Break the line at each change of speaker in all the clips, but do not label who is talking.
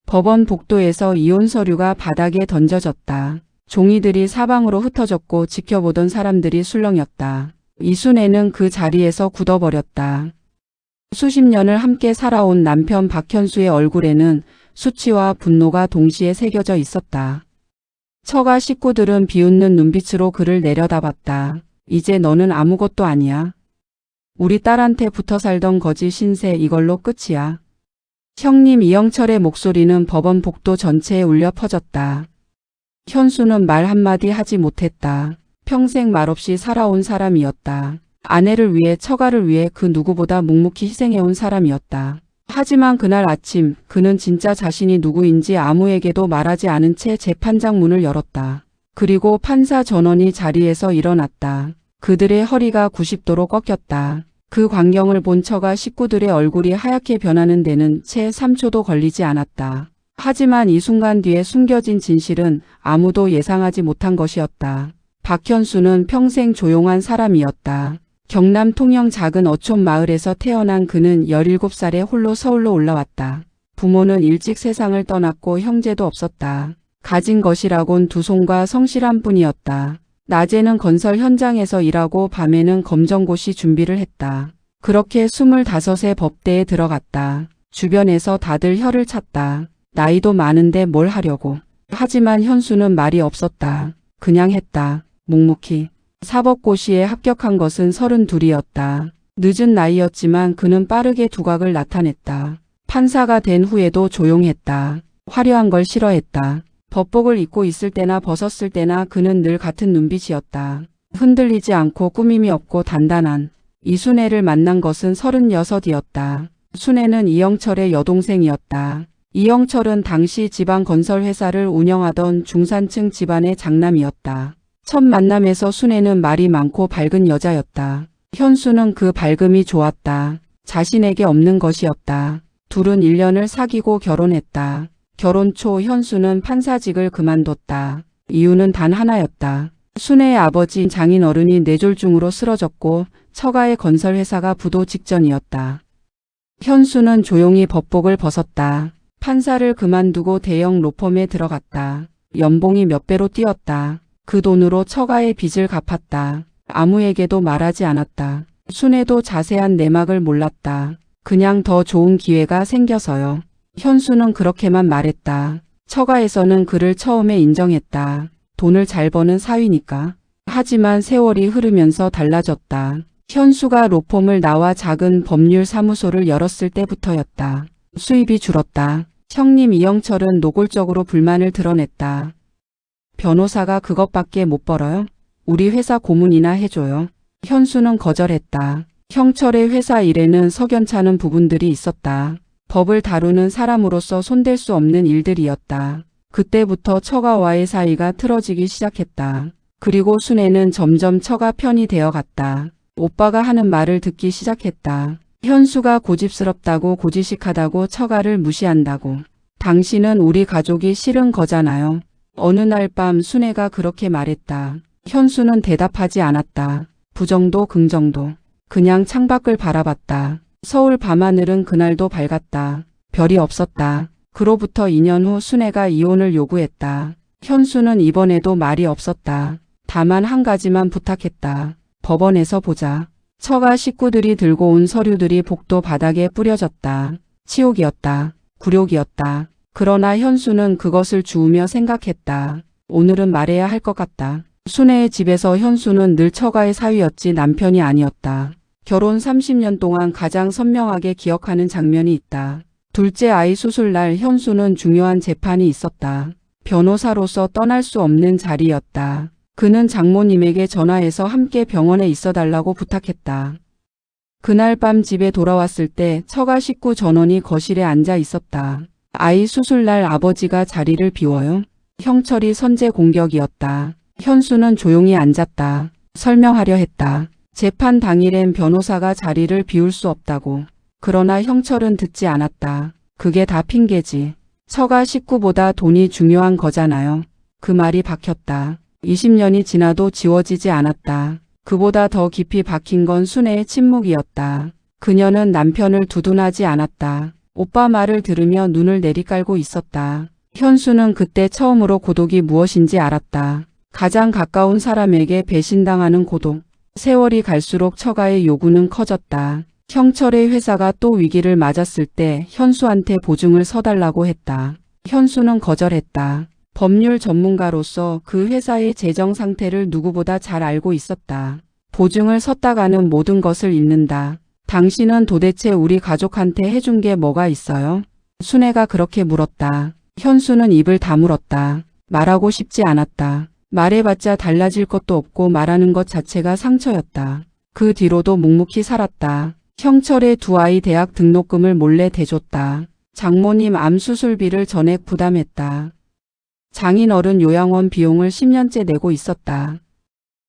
법원 복도에서 이혼 서류가 바닥에 던져졌다. 종이들이 사방으로 흩어졌고 지켜보던 사람들이 술렁였다. 이순애는 그 자리에서 굳어버렸다. 수십 년을 함께 살아온 남편 박현수의 얼굴에는 수치와 분노가 동시에 새겨져 있었다. 처가 식구들은 비웃는 눈빛으로 그를 내려다봤다. 이제 너는 아무것도 아니야. 우리 딸한테 붙어 살던 거지 신세 이걸로 끝이야. 형님 이영철의 목소리는 법원 복도 전체에 울려 퍼졌다. 현수는 말 한마디 하지 못했다. 평생 말없이 살아온 사람이었다. 아내를 위해 처가를 위해 그 누구보다 묵묵히 희생해온 사람이었다. 하지만 그날 아침 그는 진짜 자신이 누구인지 아무에게도 말하지 않은 채 재판장 문을 열었다. 그리고 판사 전원이 자리에서 일어났다. 그들의 허리가 90도로 꺾였다. 그 광경을 본 처가 식구들의 얼굴이 하얗게 변하는 데는 채 3초도 걸리지 않았다. 하지만 이 순간 뒤에 숨겨진 진실은 아무도 예상하지 못한 것이었다. 박현수는 평생 조용한 사람이었다. 경남 통영 작은 어촌 마을에서 태어난 그는 17살에 홀로 서울로 올라왔다. 부모는 일찍 세상을 떠났고 형제도 없었다. 가진 것이라곤 두 손과 성실한 뿐이었다. 낮에는 건설 현장에서 일하고 밤에는 검정고시 준비를 했다. 그렇게 25세 법대에 들어갔다. 주변에서 다들 혀를 찼다. 나이도 많은데 뭘 하려고. 하지만 현수는 말이 없었다. 그냥 했다. 묵묵히. 사법고시에 합격한 것은 32이었다. 늦은 나이였지만 그는 빠르게 두각을 나타냈다. 판사가 된 후에도 조용했다. 화려한 걸 싫어했다. 법복을 입고 있을 때나 벗었을 때나 그는 늘 같은 눈빛이었다. 흔들리지 않고 꾸밈이 없고 단단한. 이순애를 만난 것은 36이었다. 순애는 이영철의 여동생이었다. 이영철은 당시 지방 건설회사를 운영하던 중산층 집안의 장남이었다. 첫 만남에서 순애는 말이 많고 밝은 여자였다. 현수는 그 밝음이 좋았다. 자신에게 없는 것이었다. 둘은 1년을 사귀고 결혼했다. 결혼 초 현수는 판사직을 그만뒀다. 이유는 단 하나였다. 순애의 아버지 장인어른이 뇌졸중으로 쓰러졌고 처가의 건설회사가 부도 직전이었다. 현수는 조용히 법복을 벗었다. 판사를 그만두고 대형 로펌에 들어갔다. 연봉이 몇 배로 뛰었다. 그 돈으로 처가의 빚을 갚았다. 아무에게도 말하지 않았다. 순애도 자세한 내막을 몰랐다. 그냥 더 좋은 기회가 생겨서요. 현수는 그렇게만 말했다. 처가에서는 그를 처음에 인정했다. 돈을 잘 버는 사위니까. 하지만 세월이 흐르면서 달라졌다. 현수가 로펌을 나와 작은 법률 사무소를 열었을 때부터였다. 수입이 줄었다. 형님 이영철은 노골적으로 불만을 드러냈다. 변호사가 그것밖에 못 벌어요? 우리 회사 고문이나 해줘요. 현수는 거절했다. 형철의 회사 일에는 석연찮은 부분들이 있었다. 법을 다루는 사람으로서 손댈 수 없는 일들이었다. 그때부터 처가와의 사이가 틀어지기 시작했다. 그리고 순애는 점점 처가 편이 되어갔다. 오빠가 하는 말을 듣기 시작했다. 현수가 고집스럽다고 고지식하다고 처가를 무시한다고. 당신은 우리 가족이 싫은 거잖아요. 어느 날 밤 순애가 그렇게 말했다. 현수는 대답하지 않았다. 부정도 긍정도. 그냥 창밖을 바라봤다. 서울 밤하늘은 그날도 밝았다. 별이 없었다. 그로부터 2년 후 순애가 이혼을 요구했다. 현수는 이번에도 말이 없었다. 다만 한 가지만 부탁했다. 법원에서 보자. 처가 식구들이 들고 온 서류들이 복도 바닥에 뿌려졌다. 치욕이었다. 굴욕이었다. 그러나 현수는 그것을 주우며 생각했다. 오늘은 말해야 할 것 같다. 순애의 집에서 현수는 늘 처가의 사위였지 남편이 아니었다. 결혼 30년 동안 가장 선명하게 기억하는 장면이 있다. 둘째 아이 수술날 현수는 중요한 재판이 있었다. 변호사로서 떠날 수 없는 자리였다. 그는 장모님에게 전화해서 함께 병원에 있어달라고 부탁했다. 그날 밤 집에 돌아왔을 때 처가 식구 전원이 거실에 앉아 있었다. 아이 수술날 아버지가 자리를 비워요. 형철이 선제 공격이었다. 현수는 조용히 앉았다. 설명하려 했다. 재판 당일엔 변호사가 자리를 비울 수 없다고. 그러나 형철은 듣지 않았다. 그게 다 핑계지. 처가 식구보다 돈이 중요한 거잖아요. 그 말이 박혔다. 20년이 지나도 지워지지 않았다. 그보다 더 깊이 박힌 건 순애의 침묵이었다. 그녀는 남편을 두둔하지 않았다. 오빠 말을 들으며 눈을 내리깔고 있었다. 현수는 그때 처음으로 고독이 무엇인지 알았다. 가장 가까운 사람에게 배신당하는 고독. 세월이 갈수록 처가의 요구는 커졌다. 형철의 회사가 또 위기를 맞았을 때 현수한테 보증을 서달라고 했다. 현수는 거절했다. 법률 전문가로서 그 회사의 재정 상태를 누구보다 잘 알고 있었다. 보증을 섰다가는 모든 것을 잃는다. 당신은 도대체 우리 가족한테 해준 게 뭐가 있어요? 순애가 그렇게 물었다. 현수는 입을 다물었다. 말하고 싶지 않았다. 말해봤자 달라질 것도 없고 말하는 것 자체가 상처였다. 그 뒤로도 묵묵히 살았다. 형철의 두 아이 대학 등록금을 몰래 대줬다. 장모님 암 수술비를 전액 부담했다. 장인어른 요양원 비용을 10년째 내고 있었다.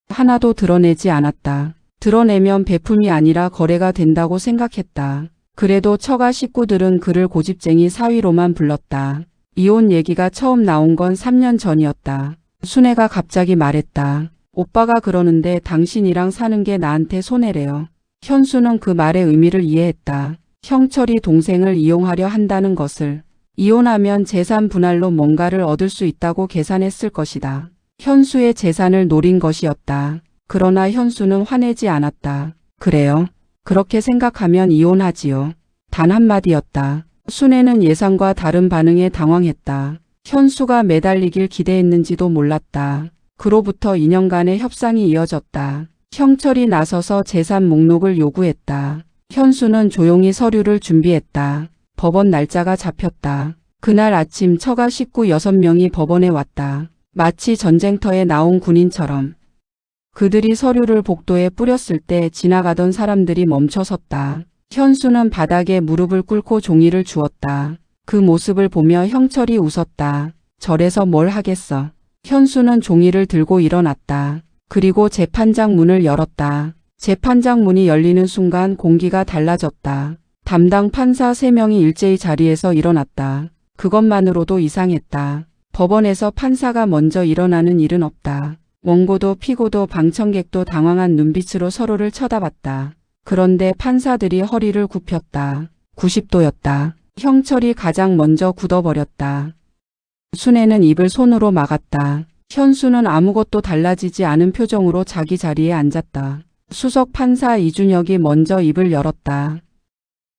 하나도 드러내지 않았다. 드러내면 베품이 아니라 거래가 된다고 생각했다. 그래도 처가 식구들은 그를 고집쟁이 사위로만 불렀다. 이혼 얘기가 처음 나온 건 3년 전이었다. 순애가 갑자기 말했다. 오빠가 그러는데 당신이랑 사는 게 나한테 손해래요. 현수는 그 말의 의미를 이해했다. 형철이 동생을 이용하려 한다는 것을. 이혼하면 재산 분할로 뭔가를 얻을 수 있다고 계산했을 것이다. 현수의 재산을 노린 것이었다. 그러나 현수는 화내지 않았다. 그래요. 그렇게 생각하면 이혼하지요. 단 한마디였다. 순애는 예상과 다른 반응에 당황했다. 현수가 매달리길 기대했는지도 몰랐다. 그로부터 2년간의 협상이 이어졌다. 형철이 나서서 재산 목록을 요구했다. 현수는 조용히 서류를 준비했다. 법원 날짜가 잡혔다. 그날 아침 처가 식구 6명이 법원에 왔다. 마치 전쟁터에 나온 군인처럼. 그들이 서류를 복도에 뿌렸을 때 지나가던 사람들이 멈춰섰다. 현수는 바닥에 무릎을 꿇고 종이를 주었다. 그 모습을 보며 형철이 웃었다. 저래서 뭘 하겠어. 현수는 종이를 들고 일어났다. 그리고 재판장 문을 열었다. 재판장 문이 열리는 순간 공기가 달라졌다. 담당 판사 3명이 일제히 자리에서 일어났다. 그것만으로도 이상했다. 법원에서 판사가 먼저 일어나는 일은 없다. 원고도 피고도 방청객도 당황한 눈빛으로 서로를 쳐다봤다. 그런데 판사들이 허리를 굽혔다. 90도였다. 형철이 가장 먼저 굳어버렸다. 순애는 입을 손으로 막았다. 현수는 아무것도 달라지지 않은 표정으로 자기 자리에 앉았다. 수석 판사 이준혁이 먼저 입을 열었다.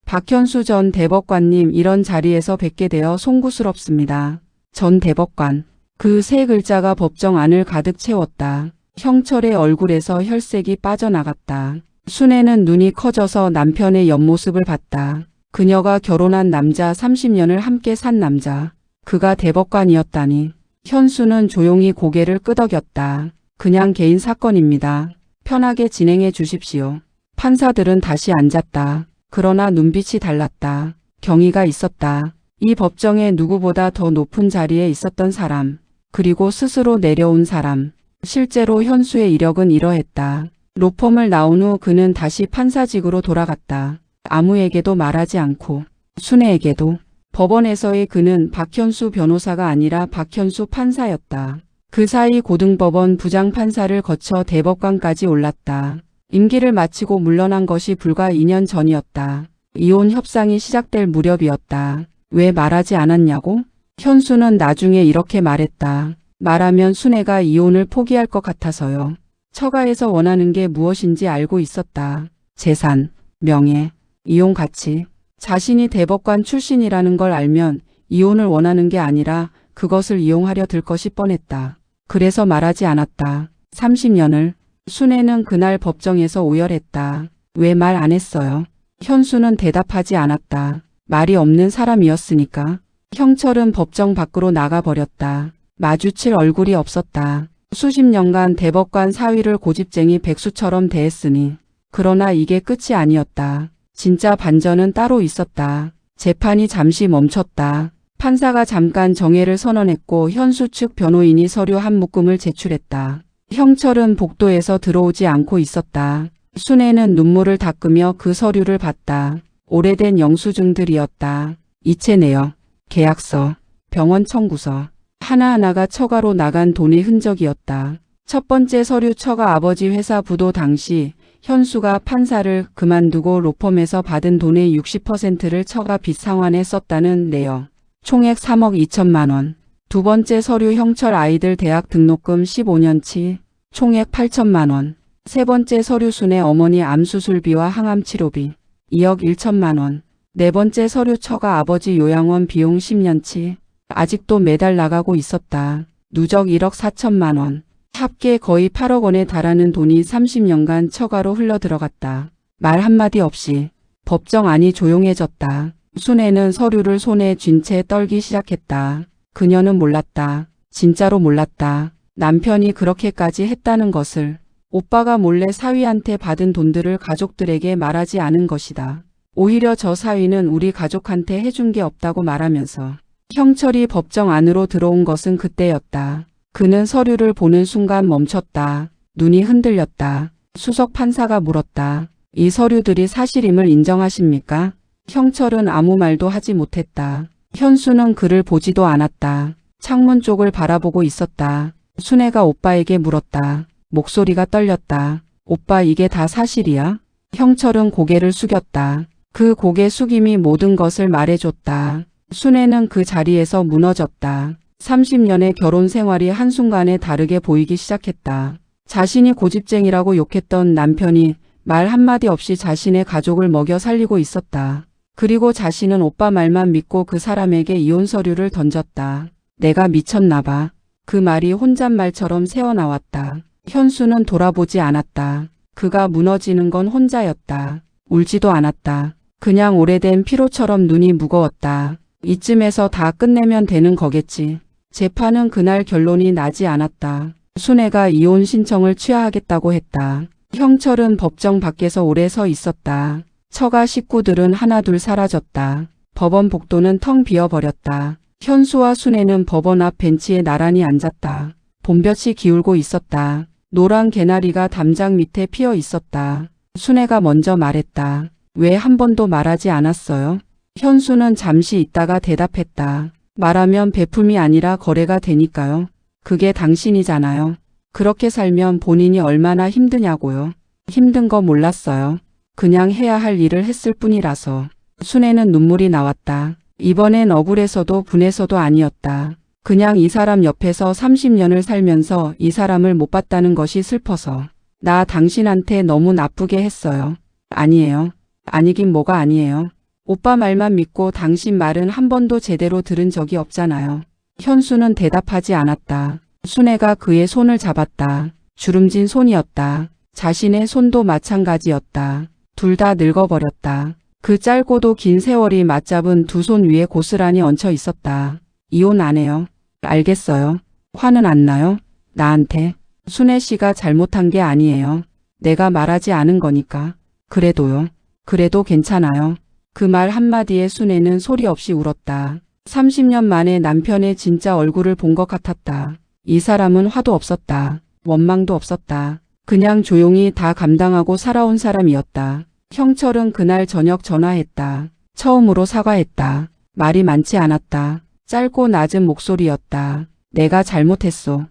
박현수 전 대법관님, 이런 자리에서 뵙게 되어 송구스럽습니다. 전 대법관. 그 세 글자가 법정 안을 가득 채웠다. 형철의 얼굴에서 혈색이 빠져나갔다. 순애는 눈이 커져서 남편의 옆모습을 봤다. 그녀가 결혼한 남자, 30년을 함께 산 남자. 그가 대법관이었다니. 현수는 조용히 고개를 끄덕였다. 그냥 개인 사건입니다. 편하게 진행해 주십시오. 판사들은 다시 앉았다. 그러나 눈빛이 달랐다. 경의가 있었다. 이 법정에 누구보다 더 높은 자리에 있었던 사람. 그리고 스스로 내려온 사람. 실제로 현수의 이력은 이러했다. 로펌을 나온 후 그는 다시 판사직으로 돌아갔다. 아무에게도 말하지 않고. 순애에게도. 법원에서의 그는 박현수 변호사가 아니라 박현수 판사였다. 그 사이 고등법원 부장판사를 거쳐 대법관까지 올랐다. 임기를 마치고 물러난 것이 불과 2년 전이었다. 이혼 협상이 시작될 무렵이었다. 왜 말하지 않았냐고? 현수는 나중에 이렇게 말했다. 말하면 순애가 이혼을 포기할 것 같아서요. 처가에서 원하는 게 무엇인지 알고 있었다. 재산, 명예, 이혼 가치. 자신이 대법관 출신이라는 걸 알면 이혼을 원하는 게 아니라 그것을 이용하려 들 것이 뻔했다. 그래서 말하지 않았다. 30년을. 순애는 그날 법정에서 오열했다. 왜 말 안 했어요? 현수는 대답하지 않았다. 말이 없는 사람이었으니까. 형철은 법정 밖으로 나가버렸다. 마주칠 얼굴이 없었다. 수십 년간 대법관 사위를 고집쟁이 백수처럼 대했으니. 그러나 이게 끝이 아니었다. 진짜 반전은 따로 있었다. 재판이 잠시 멈췄다. 판사가 잠깐 정회를 선언했고 현수 측 변호인이 서류 한 묶음을 제출했다. 형철은 복도에서 들어오지 않고 있었다. 순애는 눈물을 닦으며 그 서류를 봤다. 오래된 영수증들이었다. 이체 내역, 계약서, 병원 청구서. 하나하나가 처가로 나간 돈의 흔적이었다. 첫 번째 서류, 처가 아버지 회사 부도 당시 현수가 판사를 그만두고 로펌에서 받은 돈의 60%를 처가 빚 상환에 썼다는 내용. 총액 3억 2천만 원. 두 번째 서류 형철 아이들 대학 등록금 15년치. 총액 8천만 원. 세 번째 서류 순의 어머니 암수술비와 항암치료비 2억 1천만 원. 네 번째 서류 처가 아버지 요양원 비용 10년치. 아직도 매달 나가고 있었다. 누적 1억 4천만 원. 합계 거의 8억 원에 달하는 돈이 30년간 처가로 흘러들어갔다. 말 한마디 없이 법정 안이 조용해졌다. 순애는 서류를 손에 쥔 채 떨기 시작했다. 그녀는 몰랐다. 진짜로 몰랐다. 남편이 그렇게까지 했다는 것을. 오빠가 몰래 사위한테 받은 돈들을 가족들에게 말하지 않은 것이다. 오히려 저 사위는 우리 가족한테 해준 게 없다고 말하면서 형철이 법정 안으로 들어온 것은 그때였다. 그는 서류를 보는 순간 멈췄다. 눈이 흔들렸다. 수석 판사가 물었다. 이 서류들이 사실임을 인정하십니까? 형철은 아무 말도 하지 못했다. 현수는 그를 보지도 않았다. 창문 쪽을 바라보고 있었다. 순애가 오빠에게 물었다. 목소리가 떨렸다. 오빠 이게 다 사실이야? 형철은 고개를 숙였다. 그 고개 숙임이 모든 것을 말해줬다. 순애는 그 자리에서 무너졌다. 30년의 결혼 생활이 한순간에 다르게 보이기 시작했다. 자신이 고집쟁이라고 욕했던 남편이 말 한마디 없이 자신의 가족을 먹여 살리고 있었다. 그리고 자신은 오빠 말만 믿고 그 사람에게 이혼 서류를 던졌다. 내가 미쳤나 봐. 그 말이 혼잣말처럼 새어나왔다. 현수는 돌아보지 않았다. 그가 무너지는 건 혼자였다. 울지도 않았다. 그냥 오래된 피로처럼 눈이 무거웠다. 이쯤에서 다 끝내면 되는 거겠지. 재판은 그날 결론이 나지 않았다. 순애가 이혼 신청을 취하하겠다고 했다. 형철은 법정 밖에서 오래 서 있었다. 처가 식구들은 하나둘 사라졌다. 법원 복도는 텅 비어버렸다. 현수와 순애는 법원 앞 벤치에 나란히 앉았다. 봄볕이 기울고 있었다. 노란 개나리가 담장 밑에 피어 있었다. 순애가 먼저 말했다. 왜 한 번도 말하지 않았어요? 현수는 잠시 있다가 대답했다. 말하면 베품이 아니라 거래가 되니까요. 그게 당신이잖아요. 그렇게 살면 본인이 얼마나 힘드냐고요. 힘든 거 몰랐어요. 그냥 해야 할 일을 했을 뿐이라서. 순애는 눈물이 나왔다. 이번엔 억울해서도 분해서도 아니었다. 그냥 이 사람 옆에서 30년을 살면서 이 사람을 못 봤다는 것이 슬퍼서. 나 당신한테 너무 나쁘게 했어요. 아니에요. 아니긴 뭐가 아니에요. 오빠 말만 믿고 당신 말은 한 번도 제대로 들은 적이 없잖아요. 현수는 대답하지 않았다. 순애가 그의 손을 잡았다. 주름진 손이었다. 자신의 손도 마찬가지였다. 둘 다 늙어버렸다. 그 짧고도 긴 세월이 맞잡은 두 손 위에 고스란히 얹혀 있었다. 이혼 안 해요. 알겠어요. 화는 안 나요? 나한테. 순애 씨가 잘못한 게 아니에요. 내가 말하지 않은 거니까. 그래도요. 그래도 괜찮아요. 그 말 한마디에 순애는 소리 없이 울었다. 30년 만에 남편의 진짜 얼굴을 본 것 같았다. 이 사람은 화도 없었다. 원망도 없었다. 그냥 조용히 다 감당하고 살아온 사람이었다. 형철은 그날 저녁 전화했다. 처음으로 사과했다. 말이 많지 않았다. 짧고 낮은 목소리였다. 내가 잘못했어.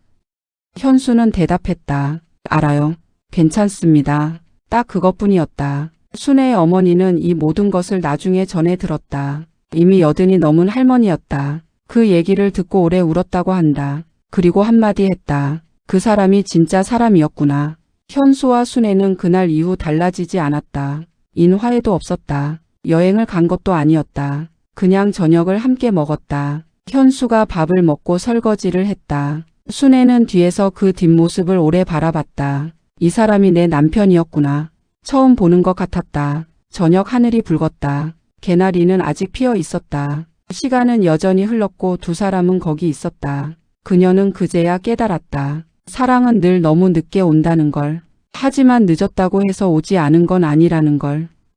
현수는 대답했다. 알아요. 괜찮습니다. 딱 그것뿐이었다. 순애의 어머니는 이 모든 것을 나중에 전해 들었다. 이미 80이 넘은 할머니였다. 그 얘기를 듣고 오래 울었다고 한다. 그리고 한마디 했다. 그 사람이 진짜 사람이었구나. 현수와 순애는 그날 이후 달라지지 않았다. 인화에도 없었다. 여행을 간 것도 아니었다. 그냥 저녁을 함께 먹었다. 현수가 밥을 먹고 설거지를 했다. 순애는 뒤에서 그 뒷모습을 오래 바라봤다. 이 사람이 내 남편이었구나. 처음 보는 것 같았다. 저녁 하늘이 붉었다. 개나리는 아직 피어 있었다. 시간은 여전히 흘렀고 두 사람은 거기 있었다. 그녀는 그제야 깨달았다. 사랑은 늘 너무 늦게 온다는 걸. 하지만 늦었다고 해서 오지 않은 건 아니라는 걸.